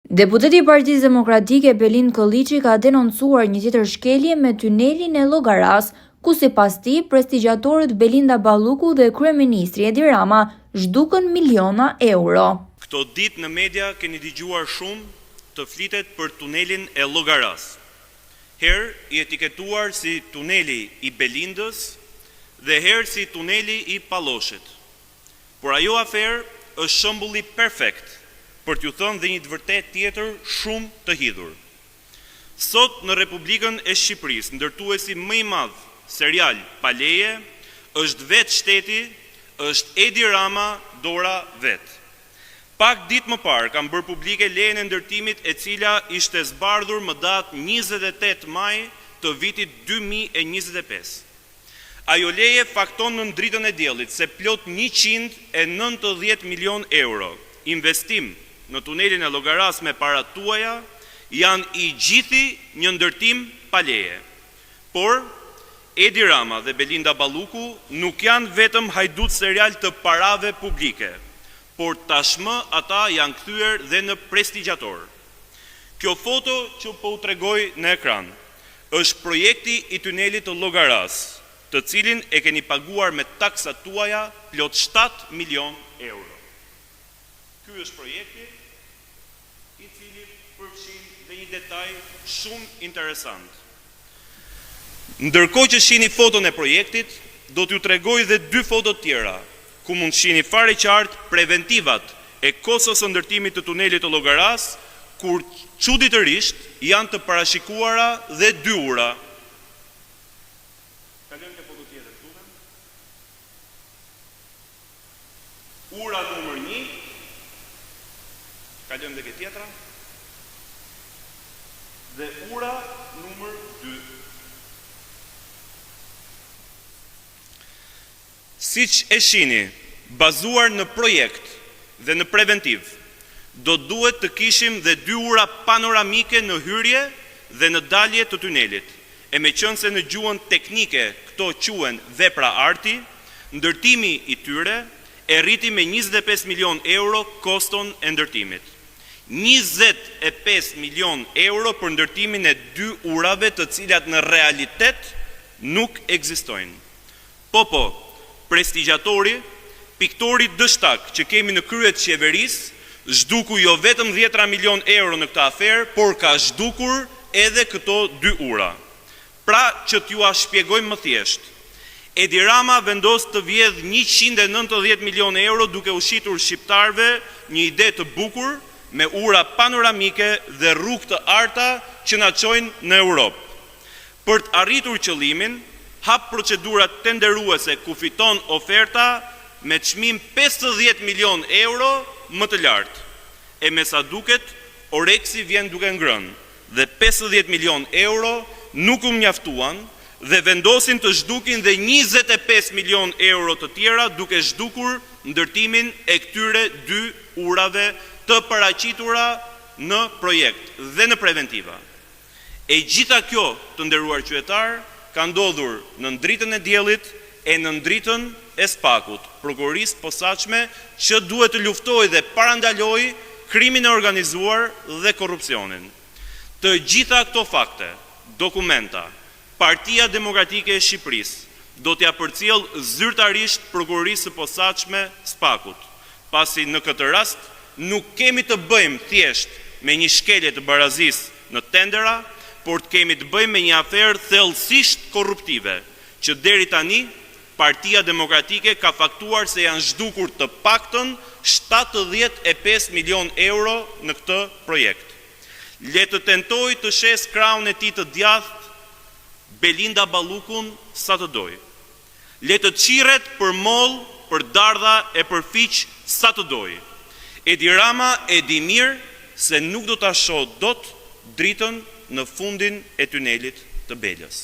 Deputeti i Partisë Demokratike Belind Kolliçi ka denoncuar një tjetër shkelje me tunelin e Llogaras, ku sipas tij prestigjatorët Belinda Balluku dhe kryeministri Edi Rama zhdukën miliona euro. Këto ditë në media keni dëgjuar shumë të flitet për tunelin e Llogaras. Herë i etiketuar si tuneli i Belindës dhe herë si tuneli i Palloshit. Por ajo aferë është shembulli perfekt për t'ju thënë dhe një të vërtet tjetër shumë të hidhur. Sot në Republikën e Shqipërisë, ndërtuesi më i madh serial pa leje, është vetë shteti, është Edi Rama dora vetë. Pak ditë më parë kam bërë publike lejen e ndërtimit e cila ishte zbardhur më datë 28 maj të vitit 2025. Ajo leje fakton në dritën e diellit se plot 190 milion euro investim në tunelin e Llogaras me para tuaja janë i gjithi një ndërtim pa leje. Por Edi Rama dhe Belinda Balluku nuk janë vetëm hajdut serial të parave publike, por tashmë ata janë kthyer dhe në prestigiator. Kjo foto që po u tregoj në ekran është projekti i tunelit të Llogaras, të cilin e keni paguar me taksat tuaja plot 7 milion euro. Ky është projekti i cili përfshin dhe një detaj shumë interesant. Ndërkohë që shihni foton e projektit, do t'ju tregoj dhe 2 foto tjera, ku mund shihni fare qartë preventivat e kostës së ndërtimit të tunelit të Llogaras, kur çuditërisht janë të parashikuara dhe 2 ura. Kalojmë te foto tjetër këtu. Ura numër 1. Kalojmë dhe ke tjetra. Dhe ura numër 2. Siç e shihni, bazuar në projekt dhe në preventiv, do duhet të kishim dhe 2 ura panoramike në hyrje dhe në dalje të tunelit. E me qënë se në gjuhën teknike këto quhen vepra arti, ndërtimi i tyre e rriti me 25 milion euro koston e ndërtimit. 25 milion euro për ndërtimin e 2 urave të cilat në realitet nuk ekzistojnë. Po, prestigiatori, piktori dështak që kemi në kryet qeverisë, zhduku jo vetëm 10 milion euro në këtë aferë, por ka zhdukur edhe këto 2 ura. Pra që t'ju a shpjegojmë më thjesht, Edi Rama vendos të vjedh 190 milion euro duke ushitur shqiptarve një ide të bukur me ura panoramike dhe rrugë të arta që na çojnë në Europë. Për të arritur qëllimin, hap procedurat tenderuese ku fiton oferta me çmim 50 milion euro më të lartë. E me sa duket, Oreksi vjen duke ngrënë dhe 50 milion euro nuk u mjaftuan dhe vendosin të zhdukin dhe 25 milion euro të tjera duke zhdukur ndërtimin e këtyre 2 urave të paraqitura në projekt dhe në preventiva. E gjitha kjo, të nderuar qytetar, ka ndodhur në dritën e diellit e në dritën e Spakut, prokurorisë posaçme që duhet të luftojë dhe parandalojë krimin e organizuar dhe korrupsionin. Të gjitha këto fakte, dokumenta, Partia Demokratike e Shqipërisë do t'ja përcjell zyrtarisht prokurorisë së posaçme Spakut, pasi në këtë rast nuk kemi të bëjmë thjesht me një shkelje të barazisë në tendera, por të kemi të bëjmë me një aferë thellësisht korruptive, që deri tani Partia Demokratike ka faktuar se janë zhdukur të paktën 75 milion euro në këtë projekt. Le të tentoj të shes krahun e tij të djathtë Belinda Ballukun sa të doj. Le të çirret për moll, për dardha e për fiq sa të doj. Edi Rama e di mirë se nuk do ta shoh dot dritën në fundin e tunelit të Belës.